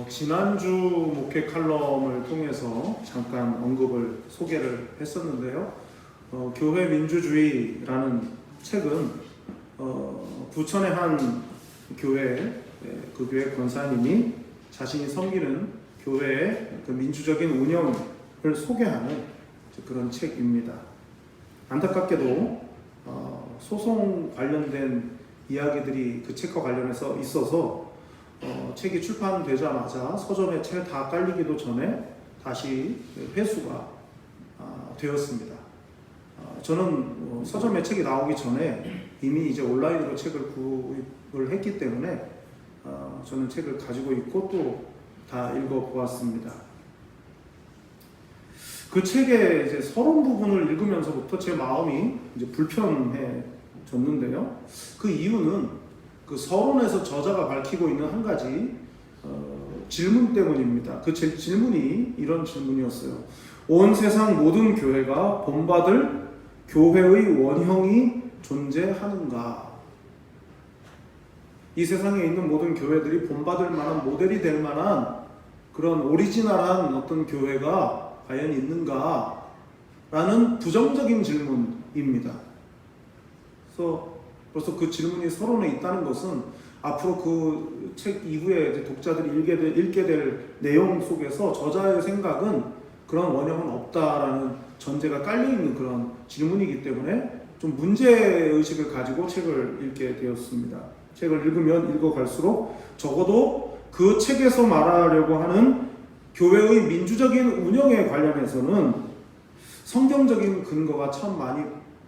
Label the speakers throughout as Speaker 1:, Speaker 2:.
Speaker 1: 지난주 목회 칼럼을 통해서 잠깐 소개를 했었는데요. 교회 민주주의라는 책은 부천의 한 교회, 그 교회 권사님이 자신이 섬기는 교회의 그 민주적인 운영을 소개하는 그런 책입니다. 안타깝게도 소송 관련된 이야기들이 그 책과 관련해서 있어서 책이 출판되자마자 서점에 채 다 깔리기도 전에 다시 회수가 되었습니다. 저는 서점에 책이 나오기 전에 이미 이제 온라인으로 책을 구입을 했기 때문에 저는 책을 가지고 있고 또 다 읽어보았습니다. 그 책의 이제 서론 부분을 읽으면서부터 제 마음이 이제 불편해졌는데요. 그 이유는 그 서론에서 저자가 밝히고 있는 한 가지 질문 때문입니다. 그 질문이 이런 질문이었어요. 온 세상 모든 교회가 본받을 교회의 원형이 존재하는가? 이 세상에 있는 모든 교회들이 본받을 만한 모델이 될 만한 그런 오리지널한 어떤 교회가 과연 있는가? 라는 부정적인 질문입니다. 그래서 벌써 그 질문이 서론에 있다는 것은 앞으로 그 책 이후에 이제 독자들이 읽게 될 내용 속에서 저자의 생각은 그런 원형은 없다라는 전제가 깔려있는 그런 질문이기 때문에 좀 문제의식을 가지고 책을 읽게 되었습니다. 책을 읽으면 읽어갈수록 적어도 그 책에서 말하려고 하는 교회의 민주적인 운영에 관련해서는 성경적인 근거가 참 많이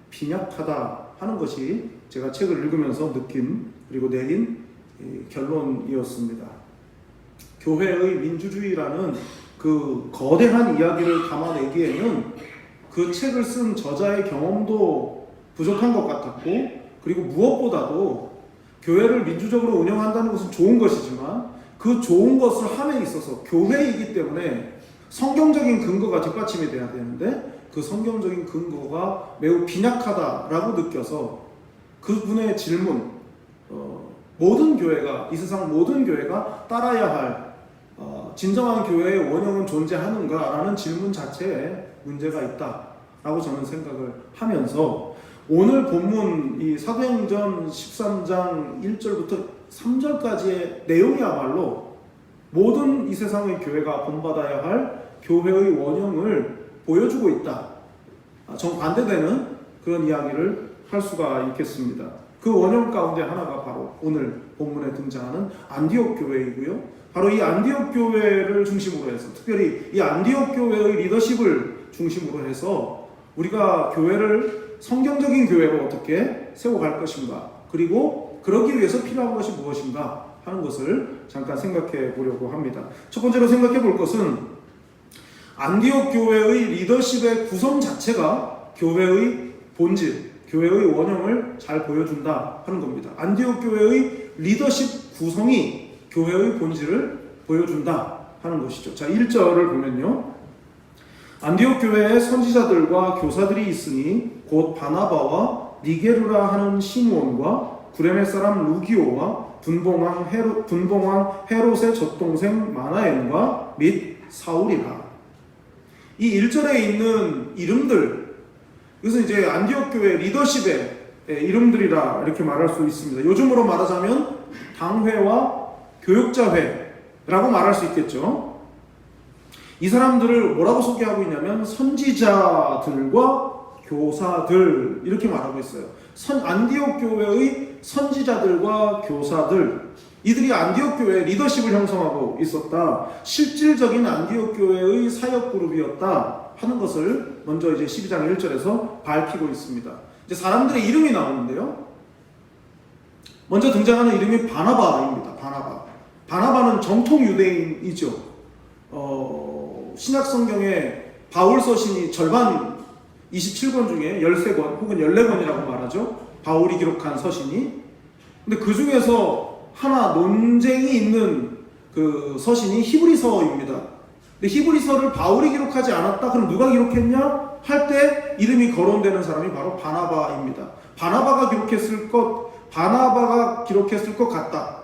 Speaker 1: 빈약하다 하는 것이 제가 책을 읽으면서 느낀 그리고 내린 결론이었습니다. 교회의 민주주의라는 그 거대한 이야기를 담아내기에는 그 책을 쓴 저자의 경험도 부족한 것 같았고, 그리고 무엇보다도 교회를 민주적으로 운영한다는 것은 좋은 것이지만 그 좋은 것을 함에 있어서 교회이기 때문에 성경적인 근거가 뒷받침이 돼야 되는데 그 성경적인 근거가 매우 빈약하다라고 느껴서 그분의 질문, 모든 교회가, 이 세상 모든 교회가 따라야 할 진정한 교회의 원형은 존재하는가라는 질문 자체에 문제가 있다라고 저는 생각을 하면서 오늘 본문 이 사도행전 13장 1절부터 3절까지의 내용이야말로 모든 이 세상의 교회가 본받아야 할 교회의 원형을 보여주고 있다. 정반대되는 그런 이야기를 할 수가 있겠습니다. 그 원형 가운데 하나가 바로 오늘 본문에 등장하는 안디옥 교회이고요. 바로 이 안디옥 교회를 중심으로 해서, 특별히 이 안디옥 교회의 리더십을 중심으로 해서 우리가 교회를 성경적인 교회로 어떻게 세워갈 것인가, 그리고 그러기 위해서 필요한 것이 무엇인가 하는 것을 잠깐 생각해 보려고 합니다. 첫 번째로 생각해 볼 것은 안디옥 교회의 리더십의 구성 자체가 교회의 본질, 교회의 원형을 잘 보여준다 하는 겁니다. 안디옥 교회의 리더십 구성이 교회의 본질을 보여준다 하는 것이죠. 자, 1절을 보면요. 안디옥 교회에 선지자들과 교사들이 있으니 곧 바나바와 니게르라 하는 시므온과 구레네 사람 루기오와 분봉왕 헤롯의 젖동생 마나엔과 및 사울이라. 이 1절에 있는 이름들, 이것은 이제 안디옥 교회 리더십의 이름들이라 이렇게 말할 수 있습니다. 요즘으로 말하자면 당회와 교육자회라고 말할 수 있겠죠. 이 사람들을 뭐라고 소개하고 있냐면 선지자들과 교사들 이렇게 말하고 있어요. 안디옥 교회의 선지자들과 교사들, 이들이 안디옥 교회의 리더십을 형성하고 있었다. 실질적인 안디옥 교회의 사역 그룹이었다 하는 것을 먼저 이제 12장 1절에서 밝히고 있습니다. 이제 사람들의 이름이 나오는데요. 먼저 등장하는 이름이 바나바입니다. 바나바는 정통 유대인이죠. 신약 성경에 바울 서신이 절반 27권 중에 13권 혹은 14권이라고 말하죠. 바울이 기록한 서신이. 근데 그 중에서 하나 논쟁이 있는 그 서신이 히브리서입니다. 근데 히브리서를 바울이 기록하지 않았다. 그럼 누가 기록했냐? 할 때 이름이 거론되는 사람이 바로 바나바입니다. 바나바가 기록했을 것 같다.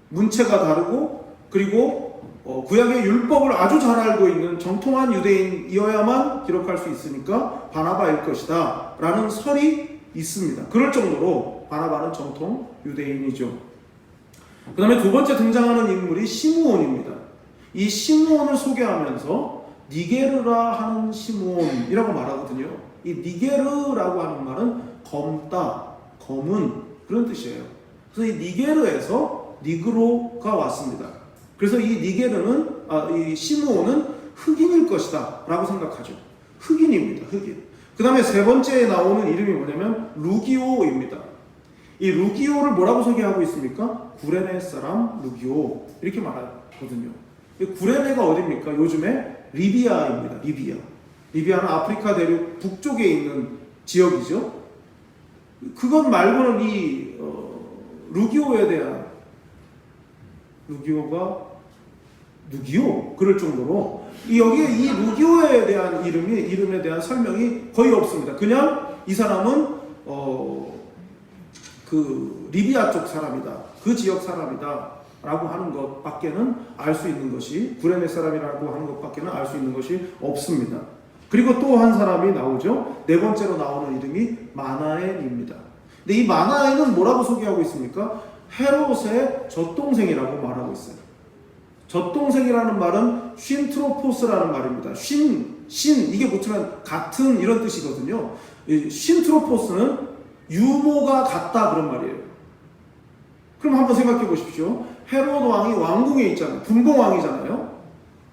Speaker 1: 문체가 다르고 그리고 구약의 율법을 아주 잘 알고 있는 정통한 유대인이어야만 기록할 수 있으니까 바나바일 것이다 라는 설이 있습니다. 그럴 정도로 바나바는 정통 유대인이죠. 그 다음에 두 번째 등장하는 인물이 시므온입니다. 이 시므온을 소개하면서 니게르라 하는 시므온이라고 말하거든요. 이 니게르라고 하는 말은 검다, 검은 그런 뜻이에요. 그래서 이 니게르에서 니그로가 왔습니다. 그래서 이 니게르는 이 시므온은 흑인일 것이다 라고 생각하죠. 흑인입니다. 흑인. 그 다음에 세 번째에 나오는 이름이 뭐냐면 루기오입니다. 이 루기오를 뭐라고 소개하고 있습니까? 구레네 사람 루기오 이렇게 말하거든요. 구레네가 어디입니까? 요즘에 리비아입니다. 리비아는 아프리카 대륙 북쪽에 있는 지역이죠. 그것 말고는 이 루기오에 대한 루기오 그럴 정도로 여기에 이 루기오에 대한 이름에 대한 설명이 거의 없습니다. 그냥 이 사람은 그 리비아 쪽 사람이다, 그 지역 사람이다 라고 하는 것밖에는 알 수 있는 것이, 구레네 사람이라고 하는 것밖에는 알 수 있는 것이 없습니다. 그리고 또 한 사람이 나오죠. 네 번째로 나오는 이름이 마나엔입니다. 근데 이 마나엔은 뭐라고 소개하고 있습니까? 헤롯의 젖동생이라고 말하고 있어요. 젖동생이라는 말은 쉰트로포스라는 말입니다. 신 이게 붙으면 같은 이런 뜻이거든요. 이 쉰트로포스는 유모가 같다 그런 말이에요. 그럼 한번 생각해 보십시오. 헤롯 왕이 왕궁에 있잖아요. 분봉왕이잖아요.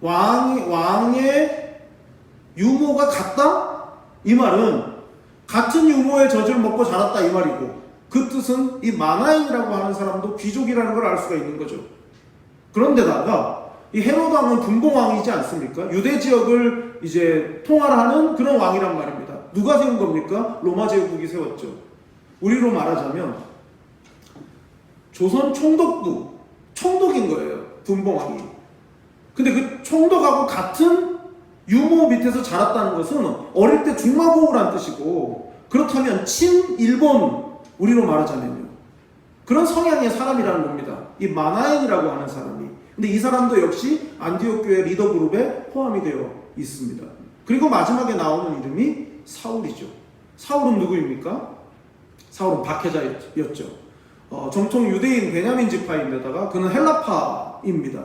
Speaker 1: 왕의 유모가 같다? 이 말은 같은 유모의 젖을 먹고 자랐다 이 말이고, 그 뜻은 이 마나인이라고 하는 사람도 귀족이라는 걸 알 수가 있는 거죠. 그런데다가 이 헤롯 왕은 분봉왕이지 않습니까? 유대 지역을 이제 통할하는 그런 왕이란 말입니다. 누가 세운 겁니까? 로마 제국이 세웠죠. 우리로 말하자면 조선 총독인 거예요. 분봉왕이. 근데 그 총독하고 같은 유모 밑에서 자랐다는 것은 어릴 때 중마고우란 뜻이고, 그렇다면 친일본, 우리로 말하자면요, 그런 성향의 사람이라는 겁니다. 이 마나엔이라고 하는 사람이. 근데 이 사람도 역시 안디옥 교회 리더 그룹에 포함이 되어 있습니다. 그리고 마지막에 나오는 이름이 사울이죠. 사울은 누구입니까? 사울은 박해자였죠. 정통 유대인 베냐민 지파인데다가 그는 헬라파입니다.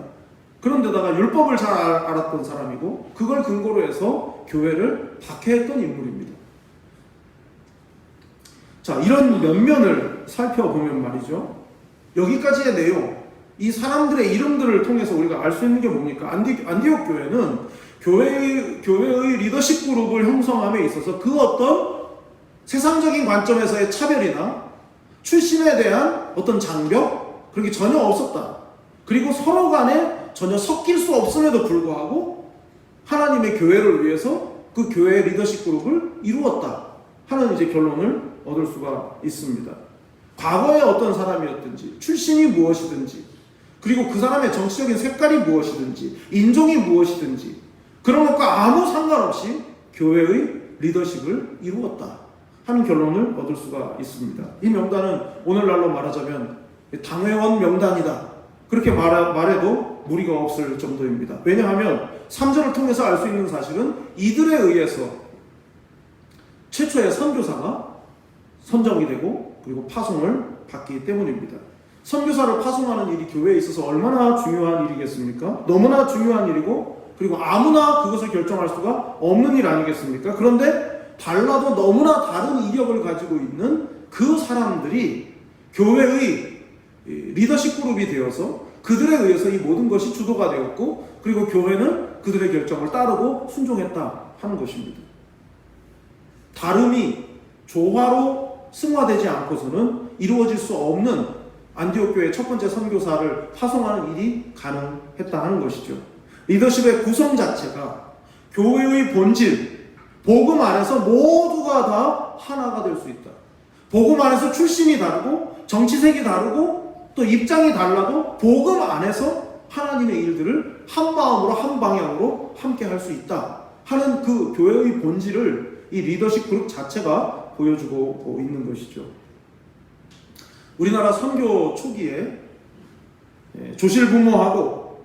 Speaker 1: 그런데다가 율법을 잘 알았던 사람이고, 그걸 근거로 해서 교회를 박해했던 인물입니다. 자, 이런 면면을 살펴보면 말이죠, 여기까지의 내용, 이 사람들의 이름들을 통해서 우리가 알 수 있는 게 뭡니까? 안디옥 교회는 교회의 리더십 그룹을 형성함에 있어서 그 어떤 세상적인 관점에서의 차별이나 출신에 대한 어떤 장벽, 그런 게 전혀 없었다. 그리고 서로 간에 전혀 섞일 수 없음에도 불구하고 하나님의 교회를 위해서 그 교회의 리더십 그룹을 이루었다 하는 이제 결론을 얻을 수가 있습니다. 과거에 어떤 사람이었든지, 출신이 무엇이든지, 그리고 그 사람의 정치적인 색깔이 무엇이든지, 인종이 무엇이든지, 그런 것과 아무 상관없이 교회의 리더십을 이루었다 하는 결론을 얻을 수가 있습니다. 이 명단은 오늘날로 말하자면 당회원 명단이다, 그렇게 말해도 무리가 없을 정도입니다. 왜냐하면 3절을 통해서 알 수 있는 사실은 이들에 의해서 최초의 선교사가 선정이 되고 그리고 파송을 받기 때문입니다. 선교사를 파송하는 일이 교회에 있어서 얼마나 중요한 일이겠습니까? 너무나 중요한 일이고, 그리고 아무나 그것을 결정할 수가 없는 일 아니겠습니까? 그런데 달라도 너무나 다른 이력을 가지고 있는 그 사람들이 교회의 리더십 그룹이 되어서 그들에 의해서 이 모든 것이 주도가 되었고, 그리고 교회는 그들의 결정을 따르고 순종했다 하는 것입니다. 다름이 조화로 승화되지 않고서는 이루어질 수 없는 안디옥 교회의 첫 번째 선교사를 파송하는 일이 가능했다 하는 것이죠. 리더십의 구성 자체가 교회의 본질, 복음 안에서 모두가 다 하나가 될 수 있다. 복음 안에서 출신이 다르고 정치색이 다르고 또 입장이 달라도 복음 안에서 하나님의 일들을 한 마음으로 한 방향으로 함께 할 수 있다 하는 그 교회의 본질을 이 리더십 그룹 자체가 보여주고 있는 것이죠. 우리나라 선교 초기에 조실부모하고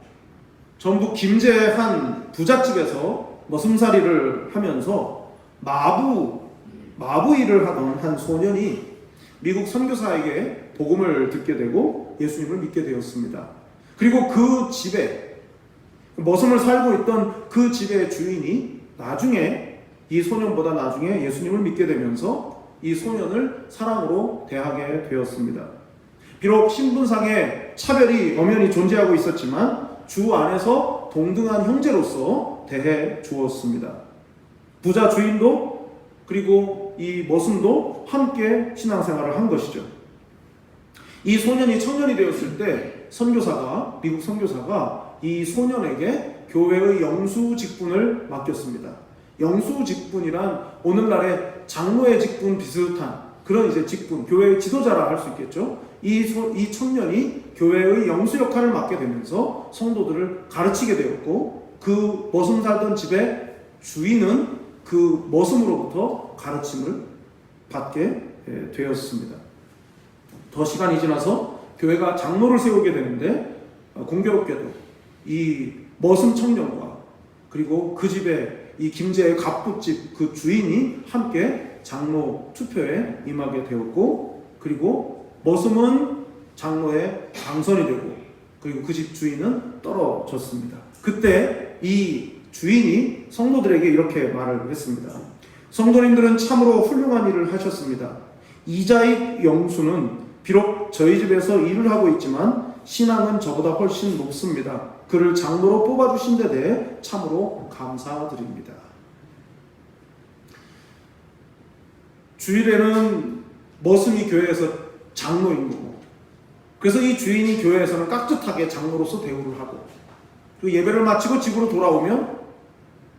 Speaker 1: 전북 김제의 한 부잣집에서 머슴살이를 하면서 마부 일을 하던 한 소년이 미국 선교사에게 복음을 듣게 되고 예수님을 믿게 되었습니다. 그리고 그 집에 머슴을 살고 있던 그 집의 주인이 나중에 이 소년보다 나중에 예수님을 믿게 되면서 이 소년을 사랑으로 대하게 되었습니다. 비록 신분상의 차별이 엄연히 존재하고 있었지만 주 안에서 동등한 형제로서 대해 주었습니다. 부자 주인도 그리고 이 머슴도 함께 신앙생활을 한 것이죠. 이 소년이 청년이 되었을 때 미국 선교사가 이 소년에게 교회의 영수 직분을 맡겼습니다. 영수 직분이란 오늘날의 장로의 직분 비슷한 그런 이제 직분, 교회의 지도자라 할 수 있겠죠. 이 청년이 교회의 영수 역할을 맡게 되면서 성도들을 가르치게 되었고, 그 머슴 살던 집의 주인은 그 머슴으로부터 가르침을 받게 되었습니다. 더 시간이 지나서 교회가 장로를 세우게 되는데, 공교롭게도 이 머슴 청년과 그리고 그 집의 이 김제의 갑부집 그 주인이 함께 장로 투표에 임하게 되었고, 그리고 머슴은 장로에 당선이 되고, 그리고 그 집 주인은 떨어졌습니다. 그때 이 주인이 성도들에게 이렇게 말을 했습니다. 성도님들은 참으로 훌륭한 일을 하셨습니다. 이자익 영수는 비록 저희 집에서 일을 하고 있지만 신앙은 저보다 훨씬 높습니다. 그를 장로로 뽑아주신 데 대해 참으로 감사드립니다. 주일에는 머슴이 교회에서 장로인 거고, 그래서 이 주인이 교회에서는 깍듯하게 장로로서 대우를 하고, 그 예배를 마치고 집으로 돌아오면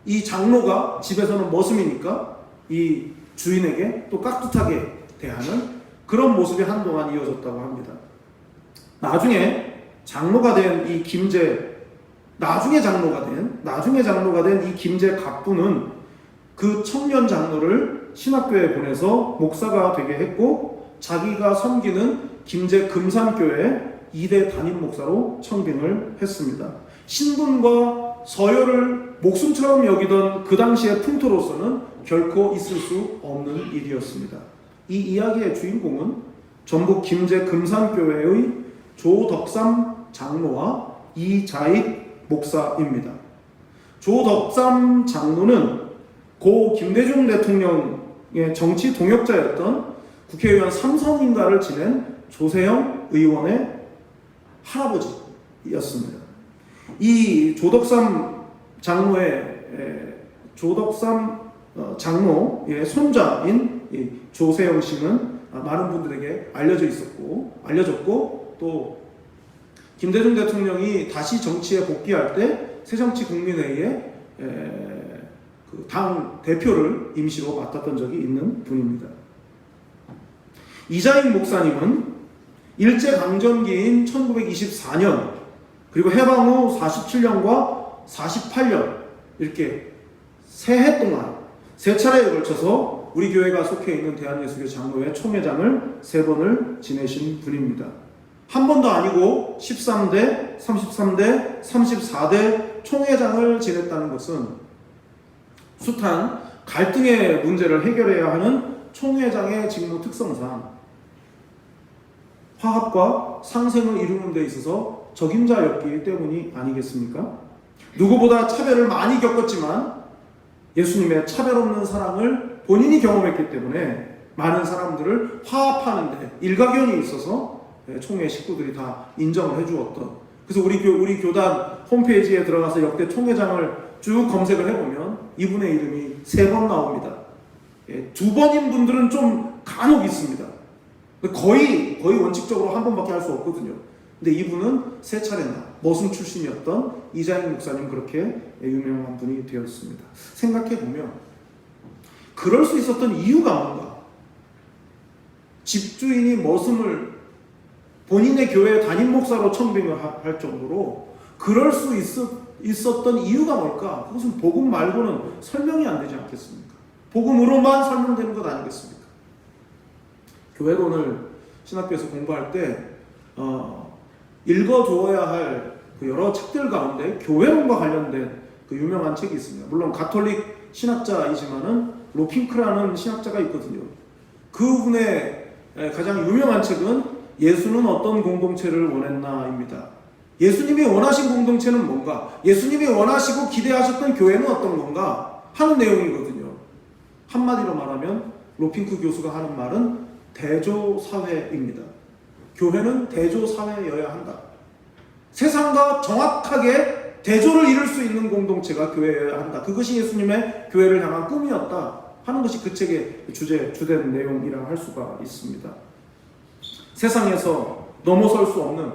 Speaker 1: 이 장로가 집에서는 머슴이니까 이 주인에게 또 깍듯하게 대하는 그런 모습이 한동안 이어졌다고 합니다. 나중에 장로가 된 이 나중에 장로가 된 이 김제 갑부는 그 청년 장로를 신학교에 보내서 목사가 되게 했고, 자기가 섬기는 김제 금산교회 2대 담임 목사로 청빙을 했습니다. 신분과 서열을 목숨처럼 여기던 그 당시의 풍토로서는 결코 있을 수 없는 일이었습니다. 이 이야기의 주인공은 전북 김제 금산교회의 조덕삼 장로와 이자익 목사입니다. 조덕삼 장로는 고 김대중 대통령의 정치 동역자였던 국회의원 삼선인가를 지낸 조세영 의원의 할아버지였습니다. 이 조덕삼 장로의 손자인 조세영 씨는 많은 분들에게 알려졌고, 또 김대중 대통령이 다시 정치에 복귀할 때 새정치국민회의에 그 당 대표를 임시로 맡았던 적이 있는 분입니다. 이자익 목사님은 일제강점기인 1924년 그리고 해방 후 47년과 48년 이렇게 세 해 동안 세 차례에 걸쳐서 우리 교회가 속해 있는 대한예수교 장로회 총회장을 3번을 지내신 분입니다. 한 번도 아니고 13대, 33대, 34대 총회장을 지냈다는 것은 숱한 갈등의 문제를 해결해야 하는 총회장의 직무 특성상 화합과 상생을 이루는 데 있어서 적임자였기 때문이 아니겠습니까? 누구보다 차별을 많이 겪었지만 예수님의 차별 없는 사랑을 본인이 경험했기 때문에 많은 사람들을 화합하는 데 일가견이 있어서 총회 식구들이 다 인정을 해주었던, 그래서 우리 교단 홈페이지에 들어가서 역대 총회장을 쭉 검색을 해보면 이분의 이름이 3번 나옵니다. 2번인 분들은 좀 간혹 있습니다. 거의 원칙적으로 한 번밖에 할 수 없거든요. 근데 이분은 3차례나 머슴 출신이었던 이자익 목사님, 그렇게 유명한 분이 되었습니다. 생각해보면 그럴 수 있었던 이유가 뭔가? 집주인이 머슴을 본인의 교회 담임 목사로 청빙을 할 정도로 그럴 수 있었던 이유가 뭘까? 그것은 복음 말고는 설명이 안 되지 않겠습니까? 복음으로만 설명되는 것 아니겠습니까? 교회론을 신학교에서 공부할 때 읽어두어야 할 그 여러 책들 가운데 교회론과 관련된 그 유명한 책이 있습니다. 물론 가톨릭 신학자이지만은 로핑크라는 신학자가 있거든요. 그분의 가장 유명한 책은 예수는 어떤 공동체를 원했나입니다. 예수님이 원하신 공동체는 뭔가, 예수님이 원하시고 기대하셨던 교회는 어떤 건가 하는 내용이거든요. 한마디로 말하면 로핑크 교수가 하는 말은 대조사회입니다. 교회는 대조사회여야 한다. 세상과 정확하게 대조를 이룰 수 있는 공동체가 교회여야 한다. 그것이 예수님의 교회를 향한 꿈이었다 하는 것이 그 책의 주된 내용이라 할 수가 있습니다. 세상에서 넘어설 수 없는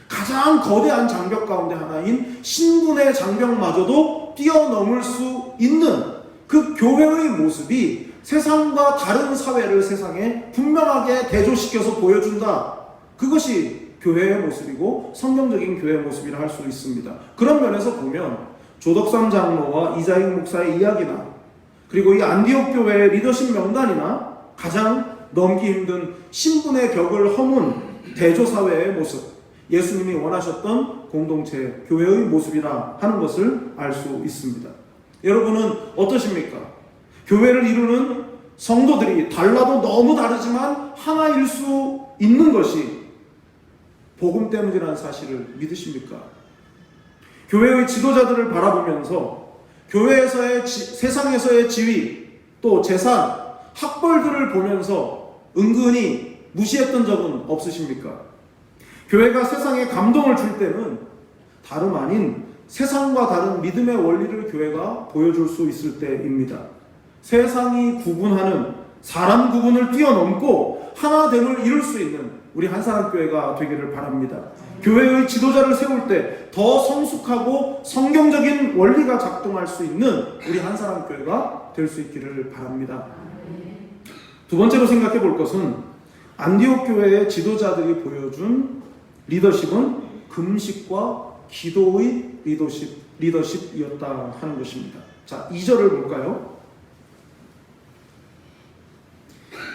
Speaker 1: 가장 거대한 장벽 가운데 하나인 신분의 장벽마저도 뛰어넘을 수 있는 그 교회의 모습이 세상과 다른 사회를 세상에 분명하게 대조시켜서 보여준다. 그것이 교회의 모습이고 성경적인 교회의 모습이라 할 수 있습니다. 그런 면에서 보면 조덕삼 장로와 이자익 목사의 이야기나 그리고 이 안디옥 교회의 리더십 명단이나 가장 넘기 힘든 신분의 벽을 허문 대조사회의 모습, 예수님이 원하셨던 공동체, 교회의 모습이라 하는 것을 알 수 있습니다. 여러분은 어떠십니까? 교회를 이루는 성도들이 달라도 너무 다르지만 하나일 수 있는 것이 복음 때문이라는 사실을 믿으십니까? 교회의 지도자들을 바라보면서 교회에서의 세상에서의 지위, 또 재산, 학벌들을 보면서 은근히 무시했던 적은 없으십니까? 교회가 세상에 감동을 줄 때는 다름 아닌 세상과 다른 믿음의 원리를 교회가 보여줄 수 있을 때입니다. 세상이 구분하는 사람 구분을 뛰어넘고 하나됨을 이룰 수 있는 우리 한사람교회가 되기를 바랍니다. 교회의 지도자를 세울 때 더 성숙하고 성경적인 원리가 작동할 수 있는 우리 한사람교회가 될 수 있기를 바랍니다. 두 번째로 생각해 볼 것은 안디옥 교회의 지도자들이 보여준 리더십은 금식과 기도의 리더십이었다 하는 것입니다. 자, 2절을 볼까요?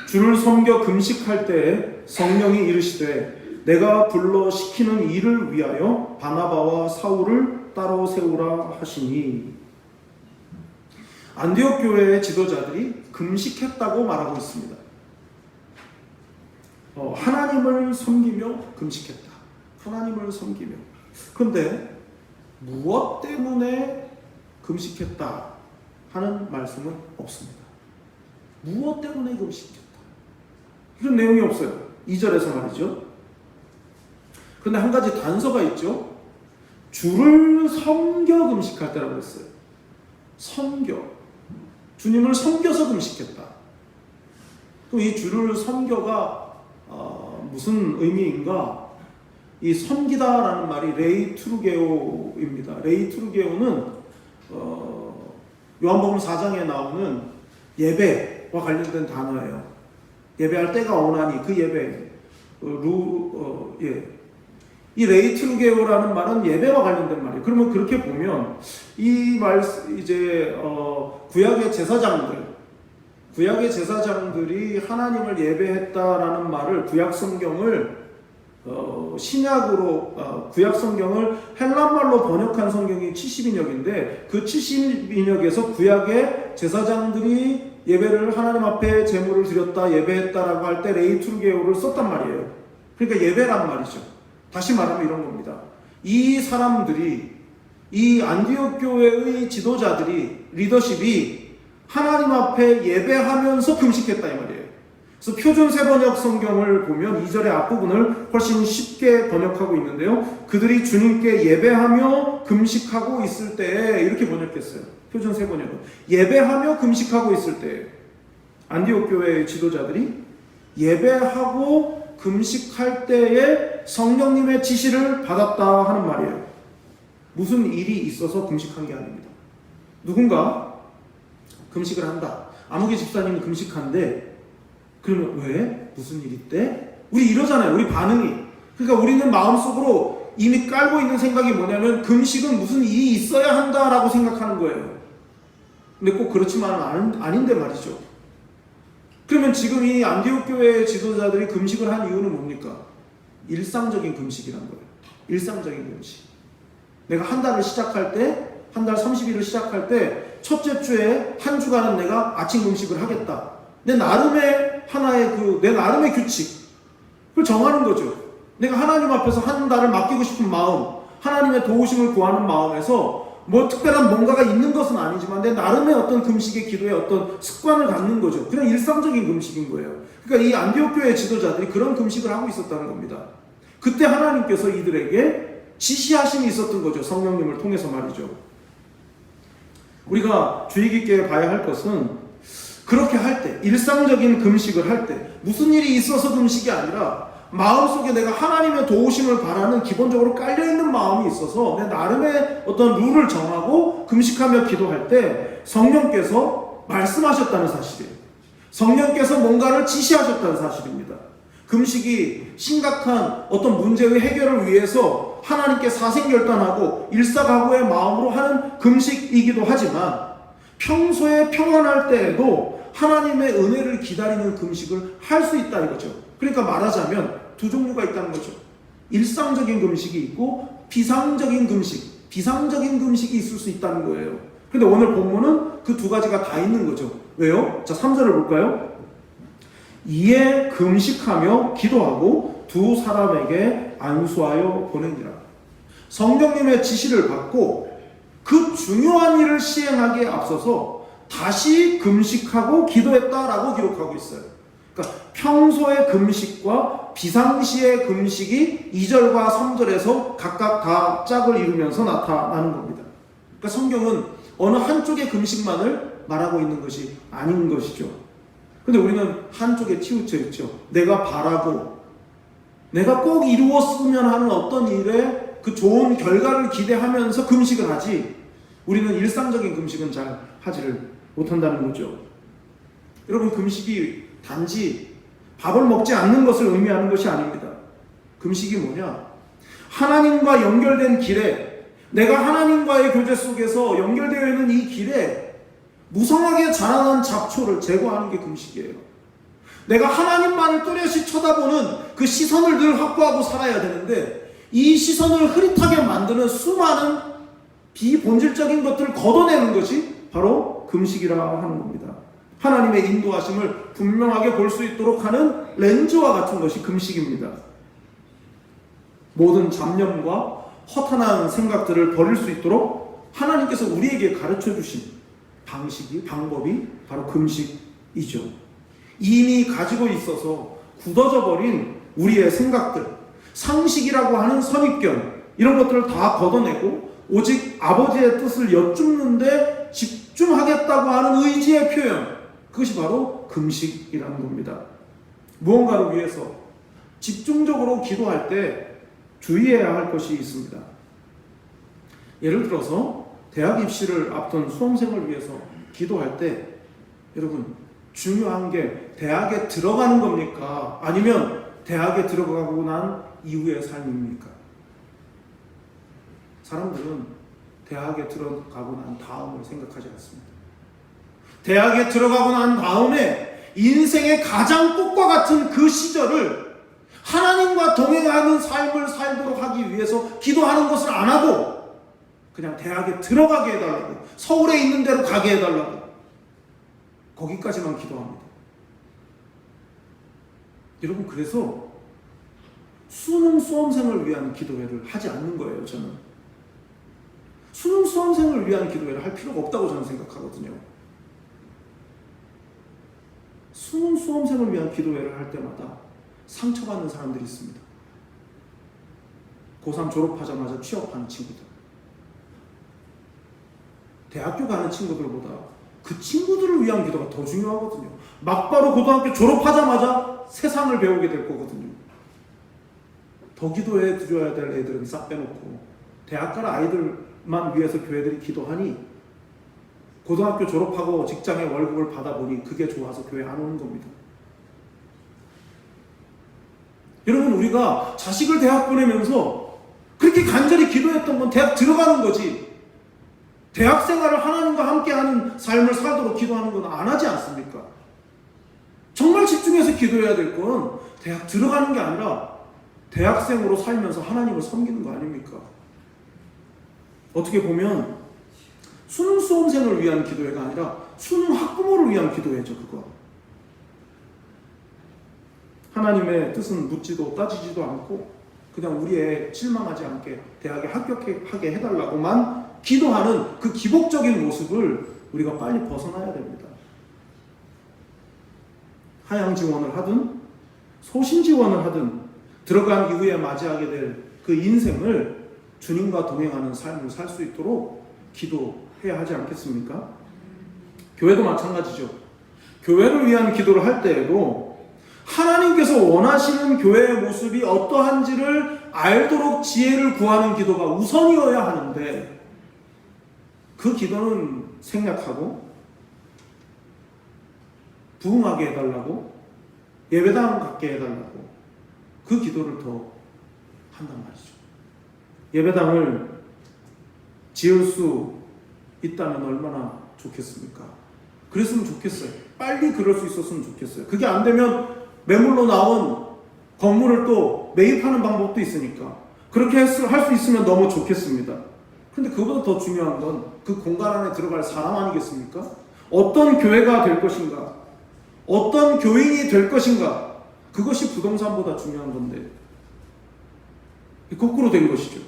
Speaker 1: 주를 섬겨 금식할 때에 성령이 이르시되 내가 불러 시키는 일을 위하여 바나바와 사울을 따로 세우라 하시니. 안디옥 교회의 지도자들이 금식했다고 말하고 있습니다. 하나님을 섬기며 금식했다. 하나님을 섬기며. 그런데 무엇 때문에 금식했다 하는 말씀은 없습니다. 무엇 때문에 금식했다 이런 내용이 없어요. 2절에서 말이죠. 그런데 한 가지 단서가 있죠. 주를 섬겨 금식할 때라고 했어요. 섬겨. 주님을 섬겨서 금식했다. 그럼 이 주를 섬겨가 무슨 의미인가? 이 섬기다라는 말이 레이투르게오입니다. 레이투르게오는 요한복음 4장에 나오는 예배와 관련된 단어예요. 예배할 때가 오나니 그 예배. 이 레이투르게오라는 말은 예배와 관련된 말이에요. 그러면 그렇게 보면 이 말 이제 구약의 제사장들이 하나님을 예배했다라는 말을 구약 성경을 신약으로 구약 성경을 헬란말로 번역한 성경이 70인역인데 그 70인역에서 구약의 제사장들이 예배를 하나님 앞에 제물을 드렸다 예배했다라고 할 때 레이투르게오를 썼단 말이에요. 그러니까 예배란 말이죠. 다시 말하면 이런 겁니다. 이 사람들이 이 안디옥 교회의 지도자들이 리더십이 하나님 앞에 예배하면서 금식했다 이 말이에요. 그래서 표준 세번역 성경을 보면 2절의 앞부분을 훨씬 쉽게 번역하고 있는데요. 그들이 주님께 예배하며 금식하고 있을 때에 이렇게 번역했어요. 표준 세번역은 예배하며 금식하고 있을 때 안디옥 교회의 지도자들이 예배하고 금식할 때에 성령님의 지시를 받았다 하는 말이에요. 무슨 일이 있어서 금식한 게 아닙니다. 누군가 금식을 한다. 아무개 집사님이 금식한데 그러면 왜? 무슨 일이 때? 우리 이러잖아요. 우리 반응이. 그러니까 우리는 마음속으로 이미 깔고 있는 생각이 뭐냐면 금식은 무슨 일이 있어야 한다라고 생각하는 거예요. 근데 꼭 그렇지만은 아닌데 말이죠. 그러면 지금 이 안디옥 교회의 지도자들이 금식을 한 이유는 뭡니까? 일상적인 금식이란 거예요. 일상적인 금식. 내가 한 달을 시작할 때, 한 달 30일을 시작할 때 첫째 주에 한 주간은 내가 아침 금식을 하겠다. 내 나름의 내 나름의 규칙, 그걸 정하는 거죠. 내가 하나님 앞에서 한 달을 맡기고 싶은 마음, 하나님의 도우심을 구하는 마음에서 뭐 특별한 뭔가가 있는 것은 아니지만 내 나름의 어떤 금식의 기도의 어떤 습관을 갖는 거죠. 그냥 일상적인 금식인 거예요. 그러니까 이 안디옥 교회 지도자들이 그런 금식을 하고 있었다는 겁니다. 그때 하나님께서 이들에게 지시하심이 있었던 거죠. 성령님을 통해서 말이죠. 우리가 주의 깊게 봐야 할 것은 그렇게 할 때, 일상적인 금식을 할 때 무슨 일이 있어서 금식이 아니라 마음속에 내가 하나님의 도우심을 바라는 기본적으로 깔려있는 마음이 있어서 내 나름의 어떤 룰을 정하고 금식하며 기도할 때 성령께서 말씀하셨다는 사실이에요. 성령께서 뭔가를 지시하셨다는 사실입니다. 금식이 심각한 어떤 문제의 해결을 위해서 하나님께 사생결단하고 일사각오의 마음으로 하는 금식이기도 하지만 평소에 평안할 때에도 하나님의 은혜를 기다리는 금식을 할 수 있다 이거죠. 그러니까 말하자면 두 종류가 있다는 거죠. 일상적인 금식이 있고 비상적인 금식이 있을 수 있다는 거예요. 근데 오늘 본문은 그 두 가지가 다 있는 거죠. 왜요? 자, 3절을 볼까요? 이에 금식하며 기도하고 두 사람에게 안수하여 보내니라. 성령님의 지시를 받고 그 중요한 일을 시행하기에 앞서서 다시 금식하고 기도했다라고 기록하고 있어요. 그러니까 평소의 금식과 비상시의 금식이 2절과 3절에서 각각 다 짝을 이루면서 나타나는 겁니다. 그러니까 성경은 어느 한쪽의 금식만을 말하고 있는 것이 아닌 것이죠. 근데 우리는 한쪽에 치우쳐 있죠. 내가 바라고 내가 꼭 이루었으면 하는 어떤 일에 그 좋은 결과를 기대하면서 금식을 하지, 우리는 일상적인 금식은 잘 하지를 못한다는 거죠. 여러분, 금식이 단지 밥을 먹지 않는 것을 의미하는 것이 아닙니다. 금식이 뭐냐? 하나님과 연결된 길에, 내가 하나님과의 교제 속에서 연결되어 있는 이 길에 무성하게 자라난 잡초를 제거하는 게 금식이에요. 내가 하나님만을 뚜렷이 쳐다보는 그 시선을 늘 확보하고 살아야 되는데 이 시선을 흐릿하게 만드는 수많은 비본질적인 것들을 걷어내는 것이 바로 금식이라 하는 겁니다. 하나님의 인도하심을 분명하게 볼 수 있도록 하는 렌즈와 같은 것이 금식입니다. 모든 잡념과 허탄한 생각들을 버릴 수 있도록 하나님께서 우리에게 가르쳐 주신 방법이 바로 금식이죠. 이미 가지고 있어서 굳어져 버린 우리의 생각들, 상식이라고 하는 선입견, 이런 것들을 다 걷어내고 오직 아버지의 뜻을 여쭙는데 집중하겠다고 하는 의지의 표현, 그것이 바로 금식이라는 겁니다. 무언가를 위해서 집중적으로 기도할 때 주의해야 할 것이 있습니다. 예를 들어서 대학 입시를 앞둔 수험생을 위해서 기도할 때 여러분, 중요한 게 대학에 들어가는 겁니까? 아니면 대학에 들어가고 난 이후의 삶입니까? 사람들은 대학에 들어가고 난 다음을 생각하지 않습니다. 대학에 들어가고 난 다음에 인생의 가장 꽃과 같은 그 시절을 하나님과 동행하는 삶을 살도록 하기 위해서 기도하는 것을 안 하고 그냥 대학에 들어가게 해달라고, 서울에 있는 대로 가게 해달라고, 거기까지만 기도합니다. 여러분, 그래서 수능 수험생을 위한 기도회를 하지 않는 거예요. 저는 수능 수험생을 위한 기도회를 할 필요가 없다고 저는 생각하거든요. 수능 수험생을 위한 기도회를 할 때마다 상처받는 사람들이 있습니다. 고3 졸업하자마자 취업하는 친구들, 대학교 가는 친구들보다 그 친구들을 위한 기도가 더 중요하거든요. 막바로 고등학교 졸업하자마자 세상을 배우게 될 거거든요. 더 기도해 드려야 될 애들은 싹 빼놓고 대학 갈 아이들만 위해서 교회들이 기도하니 고등학교 졸업하고 직장의 월급을 받아보니 그게 좋아서 교회 안 오는 겁니다. 여러분, 우리가 자식을 대학 보내면서 그렇게 간절히 기도했던 건 대학 들어가는 거지, 대학 생활을 하나님과 함께하는 삶을 살도록 기도하는 건 안 하지 않습니까? 정말 집중해서 기도해야 될 건 대학 들어가는 게 아니라 대학생으로 살면서 하나님을 섬기는 거 아닙니까? 어떻게 보면 수능 수험생을 위한 기도회가 아니라 수능 학부모를 위한 기도회죠. 그거. 하나님의 뜻은 묻지도 따지지도 않고 그냥 우리의 실망하지 않게 대학에 합격하게 해달라고만 기도하는 그 기복적인 모습을 우리가 빨리 벗어나야 됩니다. 하향 지원을 하든 소신 지원을 하든 들어간 이후에 맞이하게 될 그 인생을 주님과 동행하는 삶을 살 수 있도록 기도해야 하지 않겠습니까? 교회도 마찬가지죠. 교회를 위한 기도를 할 때에도 하나님께서 원하시는 교회의 모습이 어떠한지를 알도록 지혜를 구하는 기도가 우선이어야 하는데 그 기도는 생략하고 부흥하게 해달라고 예배당 갖게 해달라고 그 기도를 더 한단 말이죠. 예배당을 지을 수 있다면 얼마나 좋겠습니까? 그랬으면 좋겠어요. 빨리 그럴 수 있었으면 좋겠어요. 그게 안 되면 매물로 나온 건물을 또 매입하는 방법도 있으니까 그렇게 할 수 있으면 너무 좋겠습니다. 그런데 그보다 더 중요한 건 그 공간 안에 들어갈 사람 아니겠습니까? 어떤 교회가 될 것인가? 어떤 교인이 될 것인가? 그것이 부동산보다 중요한 건데 거꾸로 된 것이죠.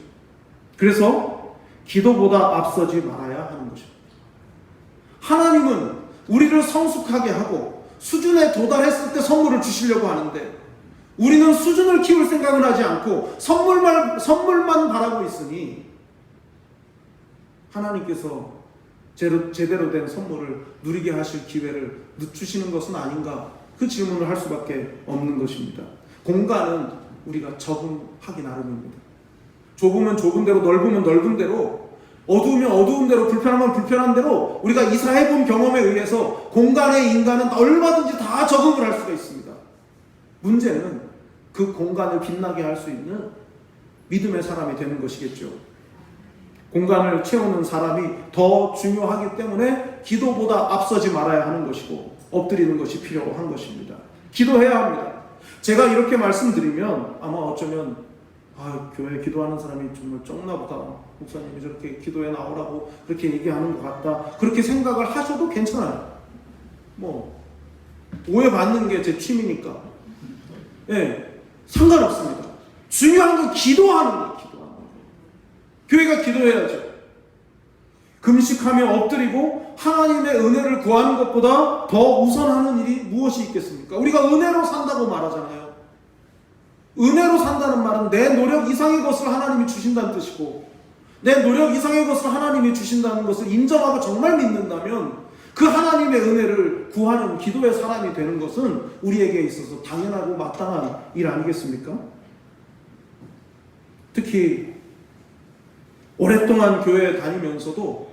Speaker 1: 그래서 기도보다 앞서지 말아야 하는 것입니다. 하나님은 우리를 성숙하게 하고 수준에 도달했을 때 선물을 주시려고 하는데 우리는 수준을 키울 생각을 하지 않고 선물만 바라고 있으니 하나님께서 제대로 된 선물을 누리게 하실 기회를 늦추시는 것은 아닌가, 그 질문을 할 수밖에 없는 것입니다. 공간은 우리가 적응하기 나름입니다. 좁으면 좁은 대로, 넓으면 넓은 대로, 어두우면 어두운 대로, 불편하면 불편한 대로 우리가 이사해본 경험에 의해서 공간의 인간은 얼마든지 다 적응을 할 수가 있습니다. 문제는 그 공간을 빛나게 할 수 있는 믿음의 사람이 되는 것이겠죠. 공간을 채우는 사람이 더 중요하기 때문에 기도보다 앞서지 말아야 하는 것이고 엎드리는 것이 필요한 것입니다. 기도해야 합니다. 제가 이렇게 말씀드리면 아마 어쩌면 교회에 기도하는 사람이 정말 적나 보다, 목사님이 저렇게 기도에 나오라고 그렇게 얘기하는 것 같다, 그렇게 생각을 하셔도 괜찮아요. 오해받는 게 제 취미니까 상관없습니다. 중요한 건 기도하는 거예요. 교회가 기도해야죠. 금식하며 엎드리고 하나님의 은혜를 구하는 것보다 더 우선하는 일이 무엇이 있겠습니까? 우리가 은혜로 산다고 말하잖아요. 은혜로 산다는 말은 내 노력 이상의 것을 하나님이 주신다는 뜻이고, 내 노력 이상의 것을 하나님이 주신다는 것을 인정하고 정말 믿는다면 그 하나님의 은혜를 구하는 기도의 사람이 되는 것은 우리에게 있어서 당연하고 마땅한 일 아니겠습니까? 특히 오랫동안 교회에 다니면서도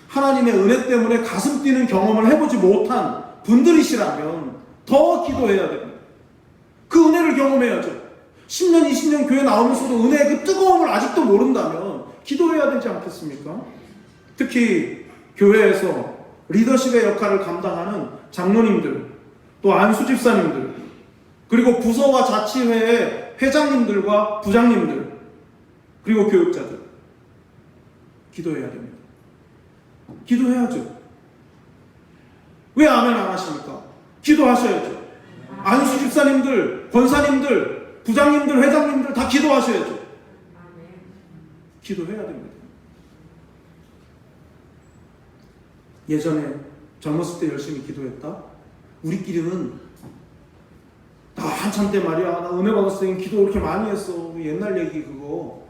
Speaker 1: 하나님의 은혜 때문에 가슴 뛰는 경험을 해보지 못한 분들이시라면 더 기도해야 됩니다. 그 은혜를 경험해야죠. 10년, 20년 교회 나오면서도 은혜의 그 뜨거움을 아직도 모른다면 기도해야 되지 않겠습니까? 특히 교회에서 리더십의 역할을 감당하는 장로님들, 또 안수집사님들, 그리고 부서와 자치회의 회장님들과 부장님들, 그리고 교육자들, 기도해야 됩니다. 기도해야죠. 왜 아멘 안 하십니까? 기도하셔야죠. 안수 집사님들, 권사님들, 부장님들, 회장님들 다 기도하셔야죠. 기도해야 됩니다. 예전에 젊었을 때 열심히 기도했다? 우리끼리는 나 한참 때 말이야, 나 은혜 받았을 때 기도 그렇게 많이 했어, 옛날 얘기 그거.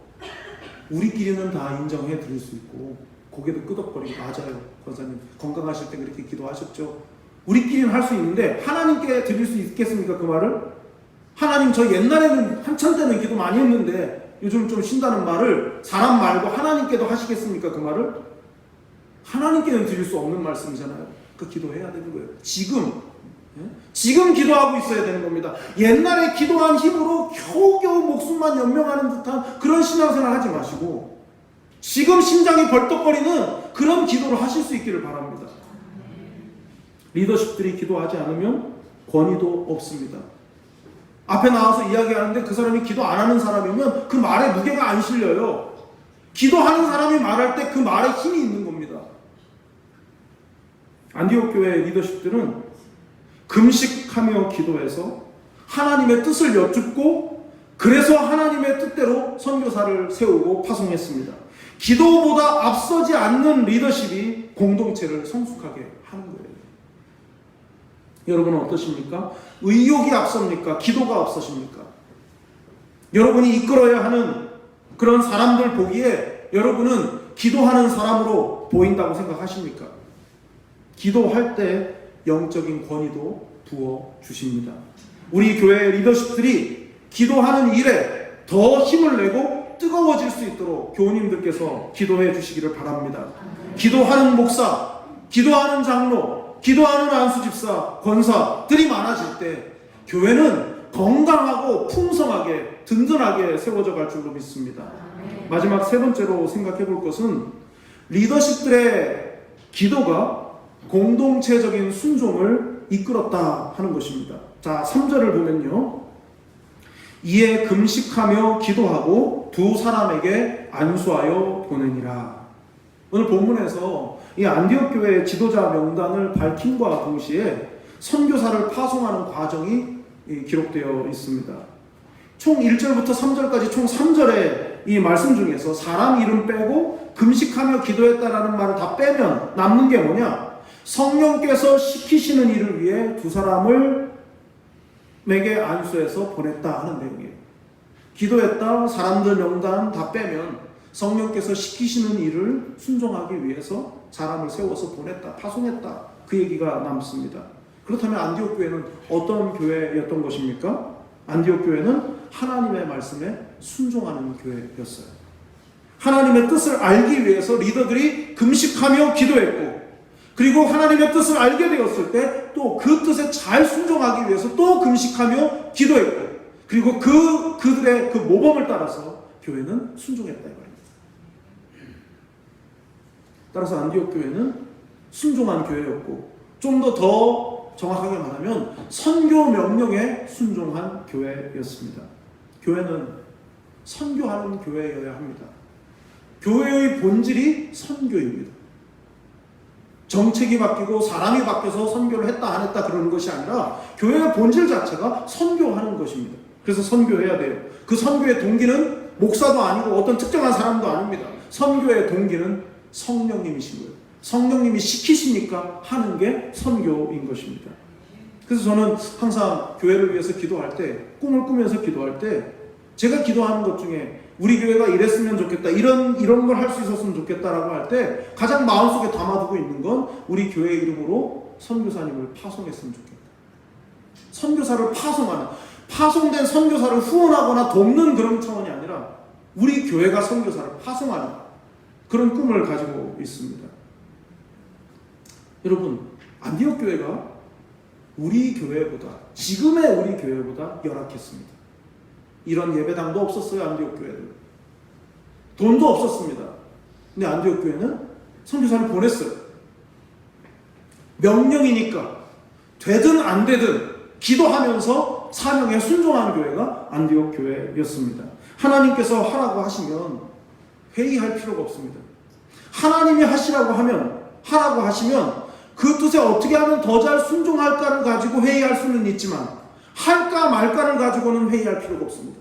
Speaker 1: 우리끼리는 다 인정해 드릴 수 있고 고개도 끄덕거리고 맞아요, 권사님 건강하실 때 그렇게 기도하셨죠. 우리끼리는 할 수 있는데 하나님께 드릴 수 있겠습니까? 그 말을? 하나님, 저 옛날에는 한참 때는 기도 많이 했는데 요즘 좀 쉰다는 말을 사람 말고 하나님께도 하시겠습니까? 그 말을? 하나님께는 드릴 수 없는 말씀이잖아요. 그 기도해야 되는 거예요. 지금 기도하고 있어야 되는 겁니다. 옛날에 기도한 힘으로 겨우겨우 목숨만 연명하는 듯한 그런 신앙생활 하지 마시고 지금 심장이 벌떡거리는 그런 기도를 하실 수 있기를 바랍니다. 리더십들이 기도하지 않으면 권위도 없습니다. 앞에 나와서 이야기하는데 그 사람이 기도 안 하는 사람이면 그 말에 무게가 안 실려요. 기도하는 사람이 말할 때 그 말에 힘이 있는 겁니다. 안디옥 교회 리더십들은 금식하며 기도해서 하나님의 뜻을 여쭙고 그래서 하나님의 뜻대로 선교사를 세우고 파송했습니다. 기도보다 앞서지 않는 리더십이 공동체를 성숙하게 하는 거예요. 여러분은 어떠십니까? 의욕이 앞섭니까? 기도가 앞서십니까? 여러분이 이끌어야 하는 그런 사람들 보기에 여러분은 기도하는 사람으로 보인다고 생각하십니까? 기도할 때 영적인 권위도 부어주십니다. 우리 교회 리더십들이 기도하는 일에 더 힘을 내고 뜨거워질 수 있도록 교우님들께서 기도해 주시기를 바랍니다. 기도하는 목사, 기도하는 장로, 기도하는 안수집사, 권사들이 많아질 때 교회는 건강하고 풍성하게 든든하게 세워져 갈 줄로 믿습니다. 마지막 세 번째로 생각해 볼 것은 리더십들의 기도가 공동체적인 순종을 이끌었다 하는 것입니다. 자, 3절을 보면요. 이에 금식하며 기도하고 두 사람에게 안수하여 보내니라. 오늘 본문에서 이 안디옥 교회의 지도자 명단을 밝힘과 동시에 선교사를 파송하는 과정이 기록되어 있습니다. 총 1절부터 3절까지 총 3절의 이 말씀 중에서 사람 이름 빼고 금식하며 기도했다라는 말을 다 빼면 남는 게 뭐냐? 성령께서 시키시는 일을 위해 두 사람을 에게 안수해서 보냈다 하는 내용이에요. 기도했다, 사람들 명단 다 빼면 성령께서 시키시는 일을 순종하기 위해서 사람을 세워서 보냈다, 파송했다, 그 얘기가 남습니다. 그렇다면 안디옥 교회는 어떤 교회였던 것입니까? 안디옥 교회는 하나님의 말씀에 순종하는 교회였어요. 하나님의 뜻을 알기 위해서 리더들이 금식하며 기도했고, 그리고 하나님의 뜻을 알게 되었을 때 또 그 뜻에 잘 순종하기 위해서 또 금식하며 기도했고, 그리고 그들의 그 모범을 따라서 교회는 순종했다 이 말입니다. 따라서 안디옥 교회는 순종한 교회였고, 좀 더 정확하게 말하면 선교 명령에 순종한 교회였습니다. 교회는 선교하는 교회여야 합니다. 교회의 본질이 선교입니다. 정책이 바뀌고 사람이 바뀌어서 선교를 했다 안 했다 그러는 것이 아니라 교회의 본질 자체가 선교하는 것입니다. 그래서 선교해야 돼요. 그 선교의 동기는 목사도 아니고 어떤 특정한 사람도 아닙니다. 선교의 동기는 성령님이신 거예요. 성령님이 시키시니까 하는 게 선교인 것입니다. 그래서 저는 항상 교회를 위해서 기도할 때, 꿈을 꾸면서 기도할 때 제가 기도하는 것 중에 우리 교회가 이랬으면 좋겠다, 이런 걸 할 수 있었으면 좋겠다라고 할 때 가장 마음속에 담아두고 있는 건 우리 교회 이름으로 선교사님을 파송했으면 좋겠다. 선교사를 파송된 선교사를 후원하거나 돕는 그런 차원이 아니라 우리 교회가 선교사를 파송하는 그런 꿈을 가지고 있습니다. 여러분, 안디옥 교회가 우리 교회보다, 지금의 우리 교회보다 열악했습니다. 이런 예배당도 없었어요. 안디옥 교회는 돈도 없었습니다. 근데 안디옥 교회는 선교사를 보냈어요. 명령이니까 되든 안 되든 기도하면서 사명에 순종하는 교회가 안디옥 교회였습니다. 하나님께서 하라고 하시면 회의할 필요가 없습니다. 하나님이 하시라고 하라고 하시면 그 뜻에 어떻게 하면 더 잘 순종할까를 가지고 회의할 수는 있지만 할까 말까를 가지고는 회의할 필요가 없습니다.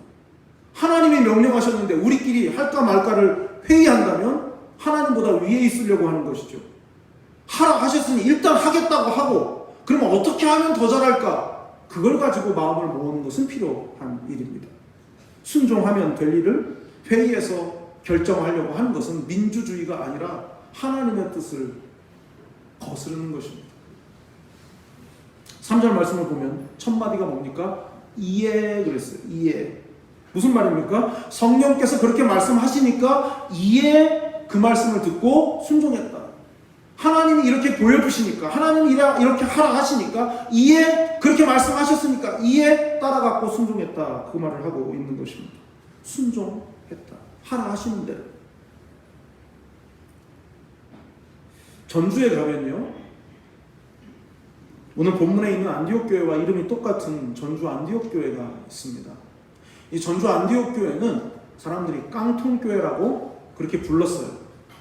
Speaker 1: 하나님이 명령하셨는데 우리끼리 할까 말까를 회의한다면 하나님보다 위에 있으려고 하는 것이죠. 하라 하셨으니 일단 하겠다고 하고, 그러면 어떻게 하면 더 잘할까? 그걸 가지고 마음을 모으는 것은 필요한 일입니다. 순종하면 될 일을 회의에서 결정하려고 하는 것은 민주주의가 아니라 하나님의 뜻을 거스르는 것입니다. 3절 말씀을 보면 첫 마디가 뭡니까? 이에 그랬어요. 이에. 무슨 말입니까? 성령께서 그렇게 말씀하시니까 이에 그 말씀을 듣고 순종했다. 하나님이 이렇게 보여주시니까, 하나님이 이렇게 하라 하시니까, 이에 그렇게 말씀하셨으니까 이에 따라갖고 순종했다. 그 말을 하고 있는 것입니다. 순종했다. 하라 하시는 대로. 전주에 가면요, 오늘 본문에 있는 안디옥 교회와 이름이 똑같은 전주 안디옥 교회가 있습니다. 이 전주 안디옥 교회는 사람들이 깡통교회라고 그렇게 불렀어요.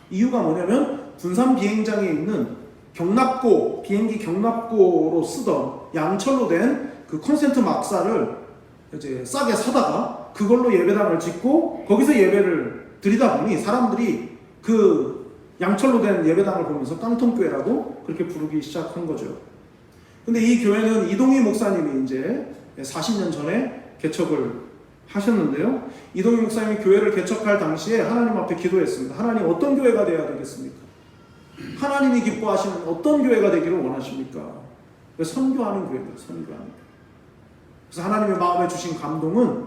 Speaker 1: 이유가 뭐냐면 군산 비행장에 있는 경납고, 비행기 경납고로 쓰던 양철로 된 그 콘센트 막사를 이제 싸게 사다가 그걸로 예배당을 짓고 거기서 예배를 드리다 보니 사람들이 그 양철로 된 예배당을 보면서 깡통교회라고 그렇게 부르기 시작한 거죠. 근데 이 교회는 이동희 목사님이 이제 40년 전에 개척을 하셨는데요. 이동희 목사님이 교회를 개척할 당시에 하나님 앞에 기도했습니다. 하나님, 어떤 교회가 되어야 되겠습니까? 하나님이 기뻐하시는 어떤 교회가 되기를 원하십니까? 선교하는 교회입니다. 선교하는 교회. 그래서 하나님의 마음에 주신 감동은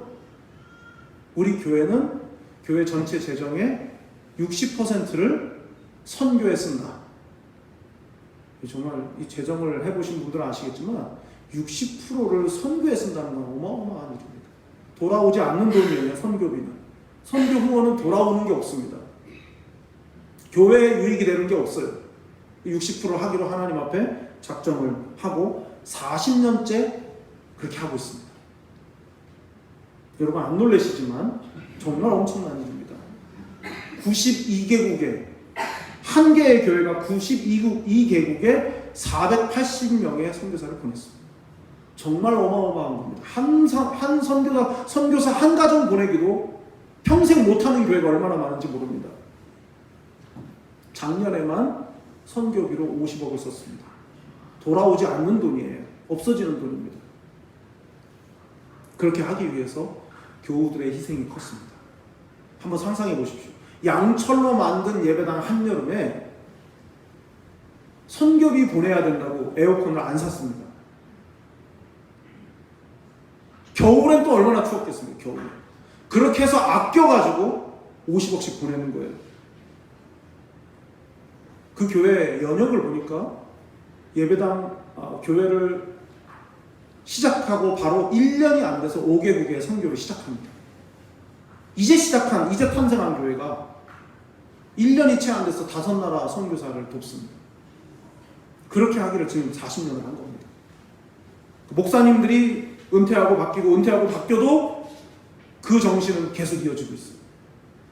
Speaker 1: 우리 교회는 교회 전체 재정의 60%를 선교에 쓴다. 정말 이 재정을 해보신 분들은 아시겠지만 60%를 선교에 쓴다는 건 어마어마한 일입니다. 돌아오지 않는 돈이에요. 선교비는. 선교 후원은 돌아오는 게 없습니다. 교회에 유익이 되는 게 없어요. 60% 하기로 하나님 앞에 작정을 하고 40년째 그렇게 하고 있습니다. 여러분 안 놀라시지만 정말 엄청난 일입니다. 92개국에 한 개의 교회가 92개국에 480명의 선교사를 보냈습니다. 정말 어마어마한 겁니다. 한 선교사 한 가정 보내기도 평생 못하는 교회가 얼마나 많은지 모릅니다. 작년에만 선교비로 50억을 썼습니다. 돌아오지 않는 돈이에요. 없어지는 돈입니다. 그렇게 하기 위해서 교우들의 희생이 컸습니다. 한번 상상해 보십시오. 양철로 만든 예배당 한여름에 선교비 보내야 된다고 에어컨을 안 샀습니다. 겨울엔 또 얼마나 추웠겠습니까? 겨울에. 그렇게 해서 아껴가지고 50억씩 보내는 거예요. 그 교회 연역을 보니까 교회를 시작하고 바로 1년이 안 돼서 5개국의 선교를 시작합니다. 이제 탄생한 교회가 1년이 채 안 돼서 5나라 선교사를 돕습니다. 그렇게 하기를 지금 40년을 한 겁니다. 목사님들이 은퇴하고 바뀌어도 그 정신은 계속 이어지고 있어요.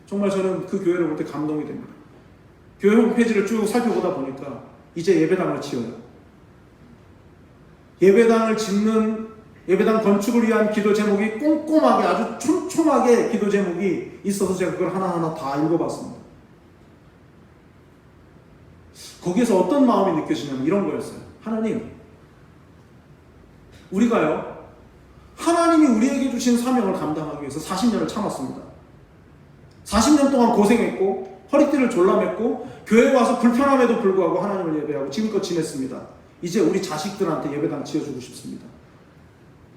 Speaker 1: 정말 저는 그 교회를 볼 때 감동이 됩니다. 교회 홈페이지를 쭉 살펴보다 보니까 이제 예배당을 지어요. 예배당 건축을 위한 기도 제목이 꼼꼼하게 아주 촘촘하게 기도 제목이 있어서 제가 그걸 하나하나 다 읽어봤습니다. 거기에서 어떤 마음이 느껴지냐면 이런 거였어요. 하나님, 우리가요, 하나님이 우리에게 주신 사명을 감당하기 위해서 40년을 참았습니다. 40년 동안 고생했고 허리띠를 졸라맸고 교회에 와서 불편함에도 불구하고 하나님을 예배하고 지금껏 지냈습니다. 이제 우리 자식들한테 예배당 지어주고 싶습니다.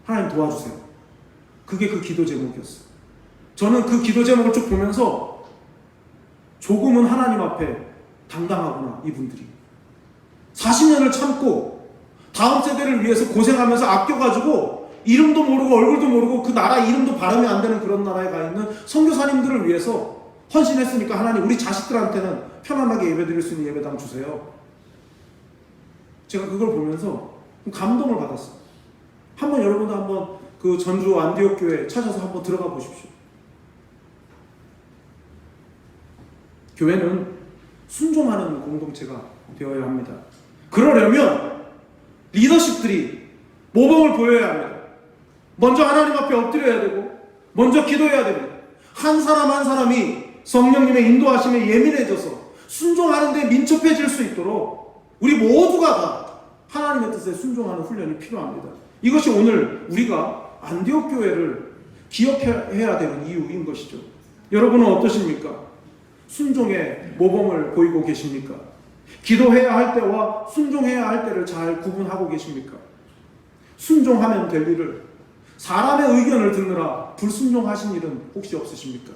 Speaker 1: 하나님 도와주세요. 그게 그 기도 제목이었어요. 저는 그 기도 제목을 쭉 보면서 조금은 하나님 앞에 당당하구나, 이분들이. 40년을 참고 다음 세대를 위해서 고생하면서 아껴가지고 이름도 모르고 얼굴도 모르고 그 나라 이름도 발음이 안 되는 그런 나라에 가 있는 선교사님들을 위해서 헌신했으니까 하나님, 우리 자식들한테는 편안하게 예배드릴 수 있는 예배당 주세요. 제가 그걸 보면서 감동을 받았어요. 여러분도 한번 그 전주 안디옥 교회 찾아서 한번 들어가 보십시오. 교회는 순종하는 공동체가 되어야 합니다. 그러려면 리더십들이 모범을 보여야 합니다. 먼저 하나님 앞에 엎드려야 되고 먼저 기도해야 됩니다. 한 사람 한 사람이 성령님의 인도하심에 예민해져서 순종하는 데 민첩해질 수 있도록 우리 모두가 다 하나님의 뜻에 순종하는 훈련이 필요합니다. 이것이 오늘 우리가 안디옥 교회를 기억해야 되는 이유인 것이죠. 여러분은 어떠십니까? 순종의 모범을 보이고 계십니까? 기도해야 할 때와 순종해야 할 때를 잘 구분하고 계십니까? 순종하면 될 일을 사람의 의견을 듣느라 불순종하신 일은 혹시 없으십니까?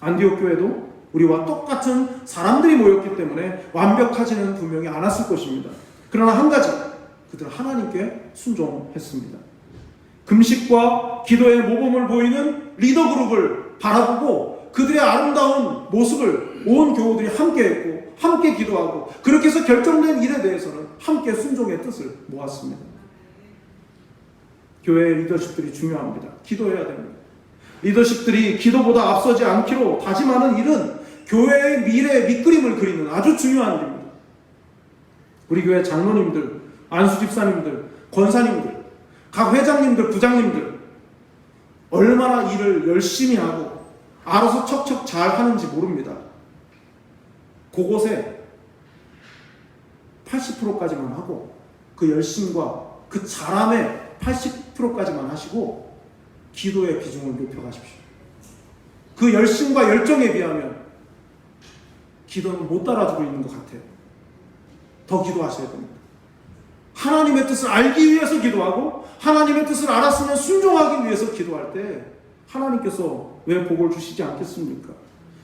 Speaker 1: 안디옥 교회도 우리와 똑같은 사람들이 모였기 때문에 완벽하지는 분명히 않았을 것입니다. 그러나 한 가지, 그들은 하나님께 순종했습니다. 금식과 기도의 모범을 보이는 리더 그룹을 바라보고 그들의 아름다운 모습을 온 교우들이 함께 했고 함께 기도하고 그렇게 해서 결정된 일에 대해서는 함께 순종의 뜻을 모았습니다. 교회의 리더십들이 중요합니다. 기도해야 됩니다. 리더십들이 기도보다 앞서지 않기로 다짐하는 일은 교회의 미래의 밑그림을 그리는 아주 중요한 일입니다. 우리 교회 장로님들, 안수 집사님들, 권사님들, 각 회장님들, 부장님들 얼마나 일을 열심히 하고 알아서 척척 잘 하는지 모릅니다. 그곳에 80%까지만 하고 그 열심과 그 잘함의 80%까지만 하시고 기도의 비중을 높여가십시오. 그 열심과 열정에 비하면 기도는 못 따라주고 있는 것 같아요. 더 기도하셔야 됩니다. 하나님의 뜻을 알기 위해서 기도하고 하나님의 뜻을 알았으면 순종하기 위해서 기도할 때 하나님께서 왜 복을 주시지 않겠습니까?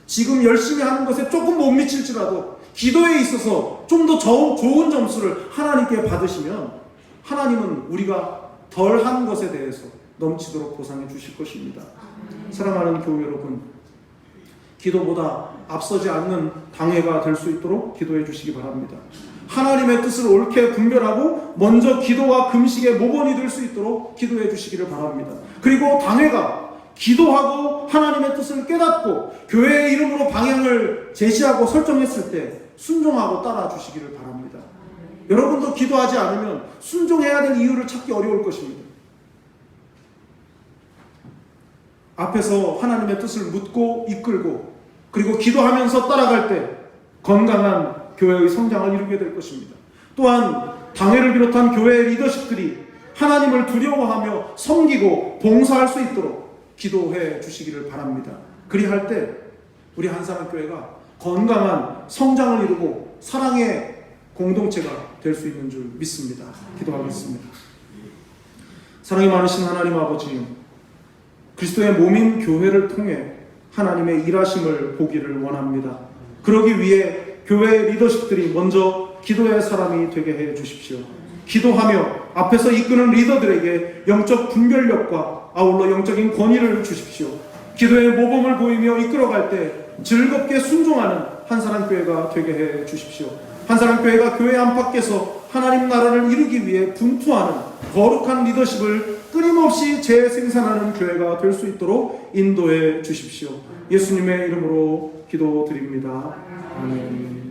Speaker 1: 지금 열심히 하는 것에 조금 못 미칠지라도 기도에 있어서 좀 더 좋은 점수를 하나님께 받으시면 하나님은 우리가 덜 한 것에 대해서 넘치도록 보상해 주실 것입니다. 사랑하는 교회 여러분, 기도보다 앞서지 않는 당회가 될 수 있도록 기도해 주시기 바랍니다. 하나님의 뜻을 옳게 분별하고 먼저 기도와 금식의 모범이 될 수 있도록 기도해 주시기를 바랍니다. 그리고 당회가 기도하고 하나님의 뜻을 깨닫고 교회의 이름으로 방향을 제시하고 설정했을 때 순종하고 따라 주시기를 바랍니다. 여러분도 기도하지 않으면 순종해야 될 이유를 찾기 어려울 것입니다. 앞에서 하나님의 뜻을 묻고 이끌고 그리고 기도하면서 따라갈 때 건강한 교회의 성장을 이루게 될 것입니다. 또한 당회를 비롯한 교회의 리더십들이 하나님을 두려워하며 섬기고 봉사할 수 있도록 기도해 주시기를 바랍니다. 그리할 때 우리 한사랑교회가 건강한 성장을 이루고 사랑의 공동체가 될 수 있는 줄 믿습니다. 기도하겠습니다. 사랑이 많으신 하나님 아버지, 그리스도의 몸인 교회를 통해 하나님의 일하심을 보기를 원합니다. 그러기 위해 교회의 리더십들이 먼저 기도의 사람이 되게 해 주십시오. 기도하며 앞에서 이끄는 리더들에게 영적 분별력과 아울러 영적인 권위를 주십시오. 기도의 모범을 보이며 이끌어갈 때 즐겁게 순종하는 한사랑교회가 되게 해 주십시오. 한사랑교회가 교회 안팎에서 하나님 나라를 이루기 위해 분투하는 거룩한 리더십을 끊임없이 재생산하는 교회가 될 수 있도록 인도해 주십시오. 예수님의 이름으로 기도드립니다. 아멘.